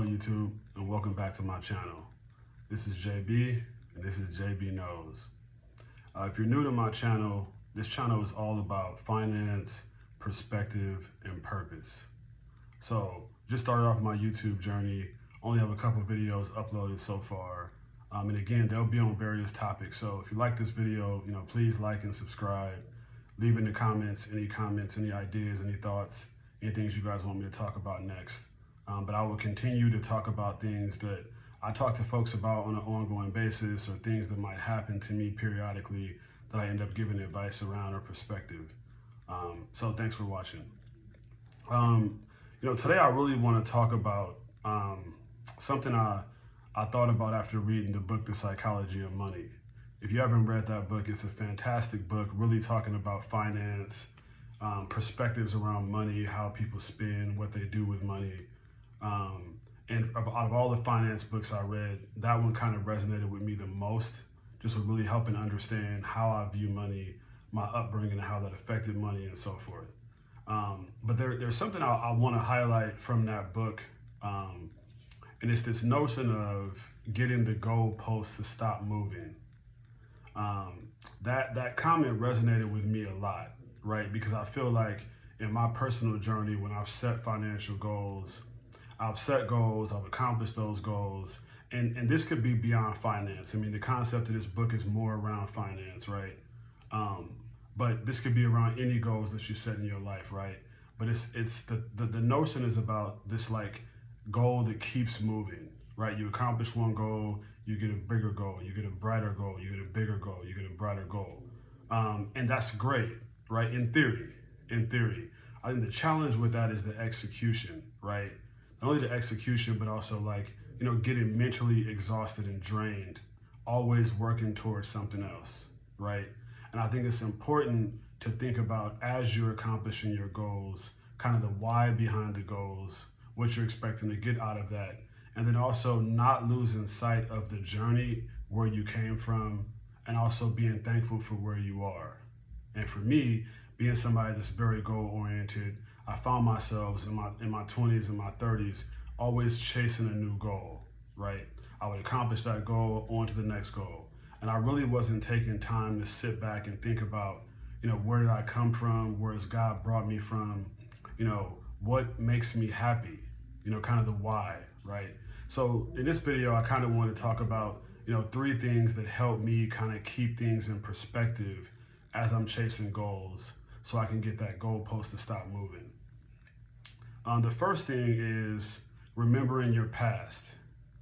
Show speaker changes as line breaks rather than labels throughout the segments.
Hello YouTube, and welcome back to my channel. This is JB, and this is JB Knows. If you're new to my channel, this channel is all about finance, perspective, and purpose. So, just started off my YouTube journey, only have a couple videos uploaded so far. And again, they'll be on various topics. So if you like this video, please like and subscribe. Leave in the comments, any ideas, any thoughts, any things you guys want me to talk about next. But I will continue to talk about things that I talk to folks about on an ongoing basis, or things that might happen to me periodically that I end up giving advice around or perspective. So thanks for watching. Today I really want to talk about something I thought about after reading the book, The Psychology of Money. If you haven't read that book, it's a fantastic book, really talking about finance, perspectives around money, how people spend, what they do with money. And out of all the finance books I read, that one kind of resonated with me the most, just with really helping understand how I view money, my upbringing, and how that affected money and so forth. But there's something I want to highlight from that book, and it's this notion of getting the goalposts to stop moving. That comment resonated with me a lot, right? Because I feel like in my personal journey, when I've set financial goals, I've set goals, I've accomplished those goals, and this could be beyond finance. I mean, the concept of this book is more around finance, right? But this could be around any goals that you set in your life, right? But it's the notion is about this like goal that keeps moving, right? You accomplish one goal, you get a bigger goal, you get a brighter goal, you get a bigger goal, you get a brighter goal. And that's great, right? In theory. I think the challenge with that is the execution, right? Not only the execution, but also getting mentally exhausted and drained, always working towards something else, right? And I think it's important to think about, as you're accomplishing your goals, kind of the why behind the goals, what you're expecting to get out of that, and then also not losing sight of the journey, where you came from, and also being thankful for where you are. And for me, being somebody that's very goal-oriented, I found myself in my 20s and my 30s always chasing a new goal, right? I would accomplish that goal, on to the next goal. And I really wasn't taking time to sit back and think about, where did I come from? Where has God brought me from? What makes me happy? Kind of the why, right? So in this video, I kind of want to talk about, 3 things that help me kind of keep things in perspective as I'm chasing goals, so I can get that goalpost to stop moving. The first thing is remembering your past,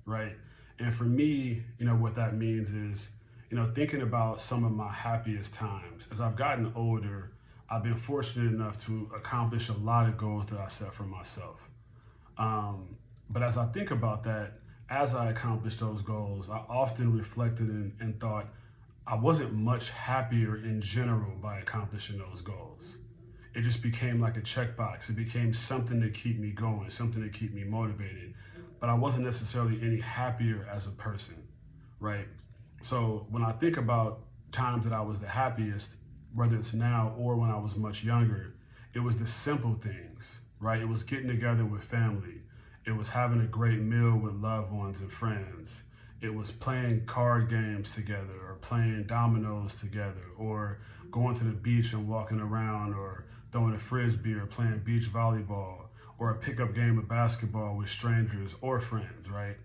right? And for me, what that means is, thinking about some of my happiest times. As I've gotten older, I've been fortunate enough to accomplish a lot of goals that I set for myself. But as I think about that, as I accomplished those goals, I often reflected and thought I wasn't much happier in general by accomplishing those goals. It just became like a checkbox. It became something to keep me going, something to keep me motivated. But I wasn't necessarily any happier as a person, right? So when I think about times that I was the happiest, whether it's now or when I was much younger, it was the simple things, right? It was getting together with family. It was having a great meal with loved ones and friends. It was playing card games together, or playing dominoes together, or going to the beach and walking around, or throwing a frisbee, or playing beach volleyball, or a pickup game of basketball with strangers or friends, right?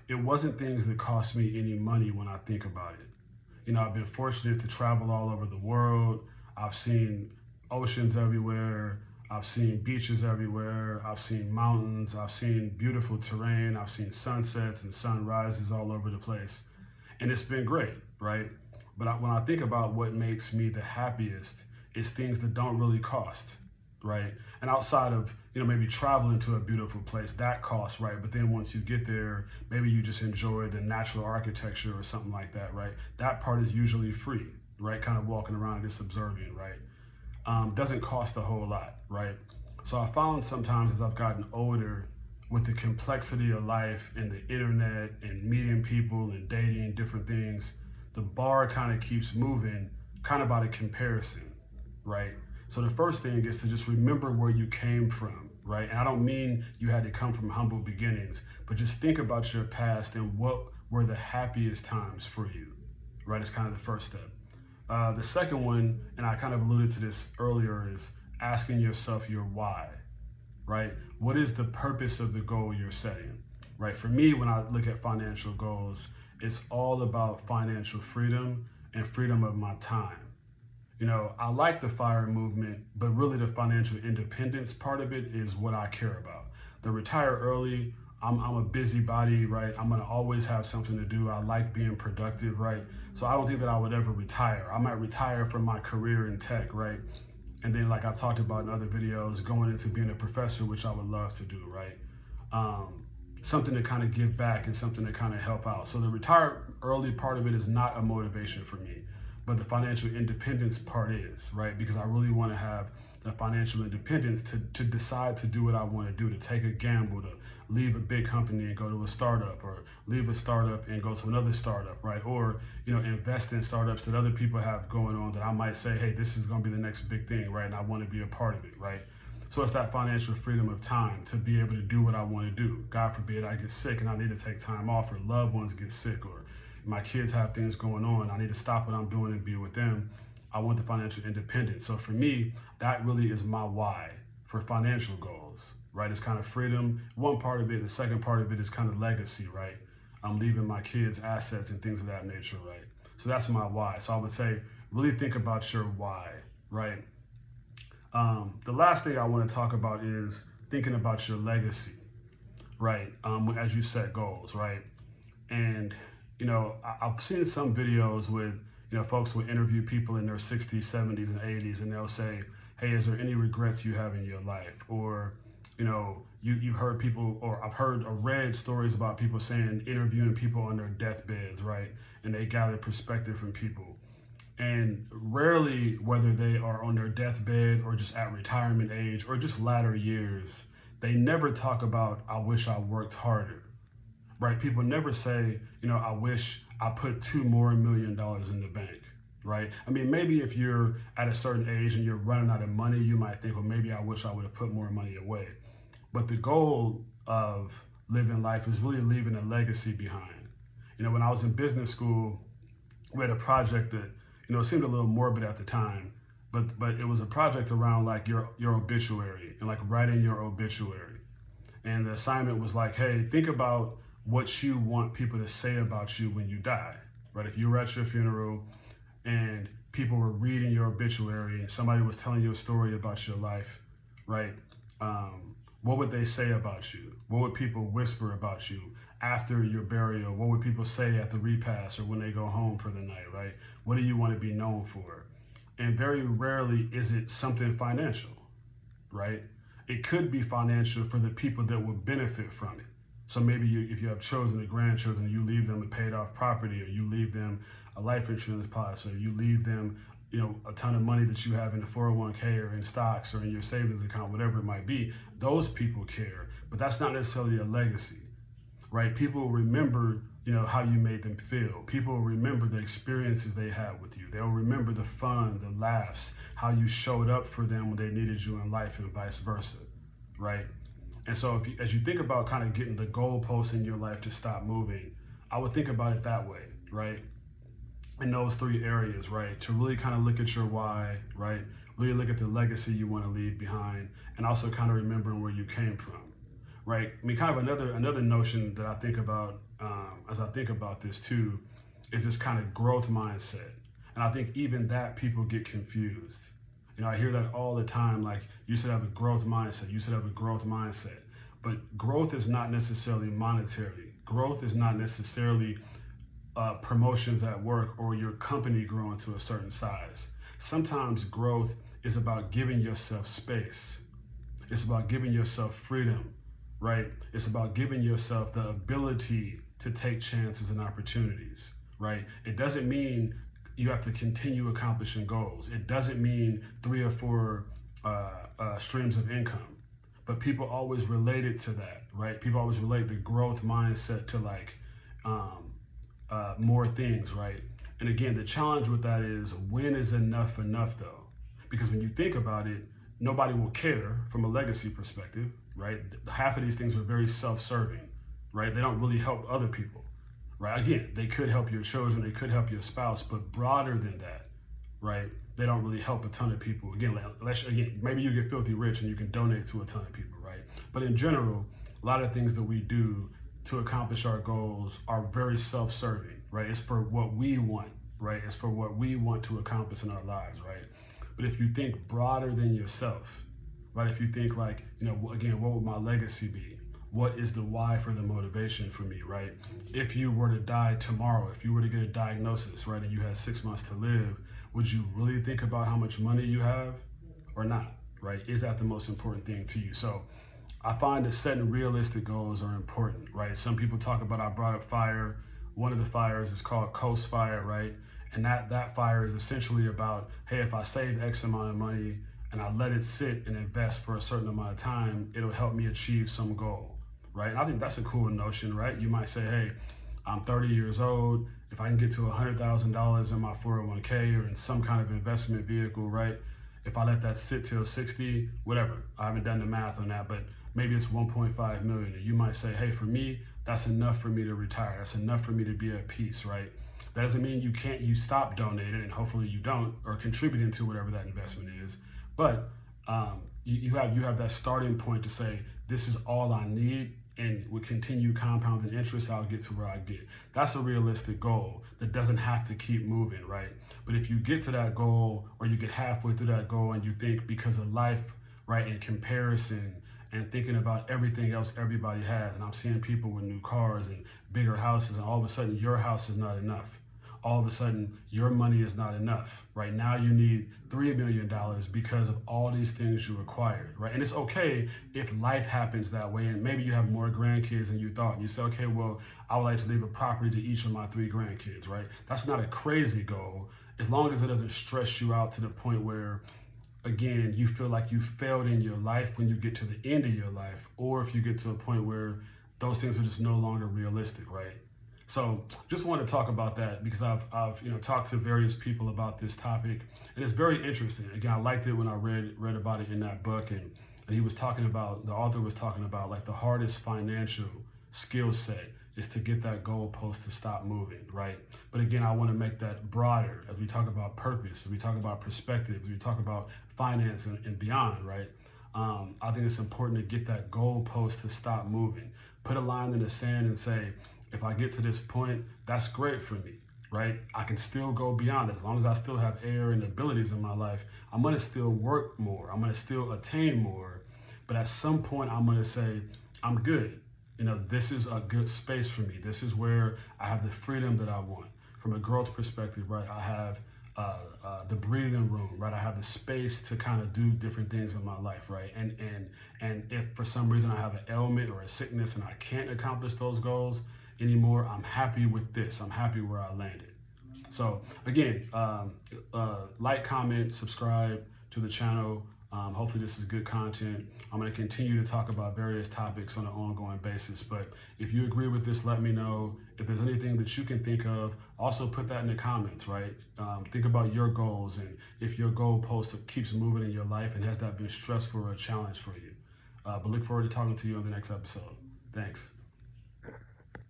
It wasn't things that cost me any money when I think about it. I've been fortunate to travel all over the world. I've seen oceans everywhere. I've seen beaches everywhere. I've seen mountains. I've seen beautiful terrain. I've seen sunsets and sunrises all over the place. And it's been great, right? But when I think about what makes me the happiest, it's things that don't really cost, right? And outside of, maybe traveling to a beautiful place, that costs, right? But then once you get there, maybe you just enjoy the natural architecture or something like that, right? That part is usually free, right? Kind of walking around and just observing, right? Doesn't cost a whole lot, right? So I found sometimes as I've gotten older, with the complexity of life and the internet and meeting people and dating different things, the bar kind of keeps moving, kind of out of comparison, right? So the first thing is to just remember where you came from, right? And I don't mean you had to come from humble beginnings, but just think about your past and what were the happiest times for you, right? It's kind of the first step. The second one, and I kind of alluded to this earlier, is asking yourself your why, right? What is the purpose of the goal you're setting, right? For me, when I look at financial goals, it's all about financial freedom and freedom of my time. I like the FIRE movement, but really the financial independence part of it is what I care about. The retire early, I'm a busybody, right? I'm gonna always have something to do. I like being productive, right? So I don't think that I would ever retire. I might retire from my career in tech, right? And then, like I talked about in other videos, going into being a professor, which I would love to do, right? Something to kind of give back and something to kind of help out. So the retire early part of it is not a motivation for me, but the financial independence part is, right? Because I really want to have the financial independence to decide to do what I want to do, to take a gamble, to leave a big company and go to a startup, or leave a startup and go to another startup, right? Or, invest in startups that other people have going on that I might say, hey, this is going to be the next big thing, right? And I want to be a part of it, right? So it's that financial freedom of time to be able to do what I want to do. God forbid I get sick and I need to take time off, or loved ones get sick, or my kids have things going on. I need to stop what I'm doing and be with them. I want the financial independence. So for me, that really is my why for financial goals, right? It's kind of freedom, one part of it. The second part of it is kind of legacy, right? I'm leaving my kids assets and things of that nature, right? So that's my why. So I would say, really think about your why, right? The last thing I want to talk about is thinking about your legacy, right? As you set goals, right? And, I've seen some videos with, folks will interview people in their 60s, 70s, and 80s, and they'll say, hey, is there any regrets you have in your life? Or, you've heard people, or I've heard or read stories about people saying, interviewing people on their deathbeds, right? And they gather perspective from people. And rarely, whether they are on their deathbed or just at retirement age or just latter years, they never talk about, I wish I worked harder, right? People never say, I wish I put $2 million more in the bank, right? I mean, maybe if you're at a certain age and you're running out of money, you might think, well, maybe I wish I would have put more money away. But the goal of living life is really leaving a legacy behind. When I was in business school, we had a project that, it seemed a little morbid at the time, but it was a project around like your obituary and like writing your obituary. And the assignment was like, hey, think about what you want people to say about you when you die, right? If you were at your funeral and people were reading your obituary and somebody was telling you a story about your life, right? What would they say about you? What would people whisper about you after your burial? What would people say at the repast or when they go home for the night, right? What do you want to be known for? And very rarely is it something financial, right? It could be financial for the people that would benefit from it. So maybe if you have children or grandchildren, you leave them a paid off property, or you leave them a life insurance policy, or you leave them, a ton of money that you have in the 401k or in stocks or in your savings account, whatever it might be. Those people care, but that's not necessarily a legacy, right? People will remember, how you made them feel. People will remember the experiences they had with you. They'll remember the fun, the laughs, how you showed up for them when they needed you in life, and vice versa, right? And so as you think about kind of getting the goalposts in your life to stop moving, I would think about it that way, right? In those three areas, right? To really kind of look at your why, right? Really look at the legacy you want to leave behind, and also kind of remembering where you came from, right? I mean, kind of another notion that I think about as I think about this too, is this kind of growth mindset. And I think even that people get confused. I hear that all the time, like, you should have a growth mindset, you should have a growth mindset. But growth is not necessarily monetary. Growth is not necessarily promotions at work or your company growing to a certain size. Sometimes growth is about giving yourself space. It's about giving yourself freedom, right? It's about giving yourself the ability to take chances and opportunities, right? It doesn't mean you have to continue accomplishing goals. It doesn't mean 3 or 4 streams of income, but people always relate it to that, right? People always relate the growth mindset to like more things, right? And again, the challenge with that is, when is enough though? Because when you think about it, nobody will care from a legacy perspective, right? Half of these things are very self-serving, right? They don't really help other people, right? Again, they could help your children, they could help your spouse, but broader than that, right? They don't really help a ton of people. Again, maybe you get filthy rich and you can donate to a ton of people, right? But in general, a lot of things that we do to accomplish our goals are very self-serving, right? It's for what we want, right? It's for what we want to accomplish in our lives, right? But if you think broader than yourself, right? If you think like, again, what would my legacy be? What is the why for the motivation for me, right? If you were to die tomorrow, if you were to get a diagnosis, right, and you had 6 months to live, would you really think about how much money you have or not, right? Is that the most important thing to you? So I find that setting realistic goals are important, right? Some people talk about, I brought up FIRE. One of the fires is called Coast Fire, right? And that fire is essentially about, hey, if I save X amount of money and I let it sit and invest for a certain amount of time, it'll help me achieve some goal, right? And I think that's a cool notion, right? You might say, hey, I'm 30 years old. If I can get to $100,000 in my 401k or in some kind of investment vehicle, right? If I let that sit till 60, whatever. I haven't done the math on that, but maybe it's 1.5 million. And you might say, hey, for me, that's enough for me to retire. That's enough for me to be at peace, right? That doesn't mean you stop donating, and hopefully you don't, or contributing to whatever that investment is. But you have that starting point to say, this is all I need, and with continued compounding interest, I'll get to where I get. That's a realistic goal that doesn't have to keep moving, right? But if you get to that goal, or you get halfway through that goal, and you think because of life, right, in comparison, and thinking about everything else everybody has, and I'm seeing people with new cars and bigger houses, and all of a sudden your house is not enough. All of a sudden your money is not enough. Right now you need $3 million because of all these things you required, right? And it's okay if life happens that way, and maybe you have more grandkids than you thought. And you say, okay, well, I would like to leave a property to each of my 3 grandkids, right? That's not a crazy goal, as long as it doesn't stress you out to the point where, again, you feel like you failed in your life when you get to the end of your life, or if you get to a point where those things are just no longer realistic, right? So just want to talk about that because I've talked to various people about this topic, and it's very interesting. Again, I liked it when I read about it in that book, and he was talking about, the author was talking about, like, the hardest financial skill set is to get that goalpost to stop moving, right? But again, I want to make that broader as we talk about purpose, as we talk about perspective, as we talk about finance and beyond, right? I think it's important to get that goalpost to stop moving. Put a line in the sand and say, if I get to this point, that's great for me, right? I can still go beyond it. As long as I still have air and abilities in my life, I'm gonna still work more. I'm gonna still attain more. But at some point, I'm gonna say, I'm good. This is a good space for me. This is where I have the freedom that I want. From a growth perspective, right, I have the breathing room, right? I have the space to kind of do different things in my life, right? And if for some reason I have an ailment or a sickness and I can't accomplish those goals anymore, I'm happy with this. I'm happy where I landed. So again, like, comment, subscribe to the channel. Hopefully this is good content. I'm going to continue to talk about various topics on an ongoing basis. But if you agree with this, let me know. If there's anything that you can think of, also put that in the comments, right? Think about your goals, and if your goalpost keeps moving in your life, and has that been stressful or a challenge for you. But look forward to talking to you on the next episode. Thanks.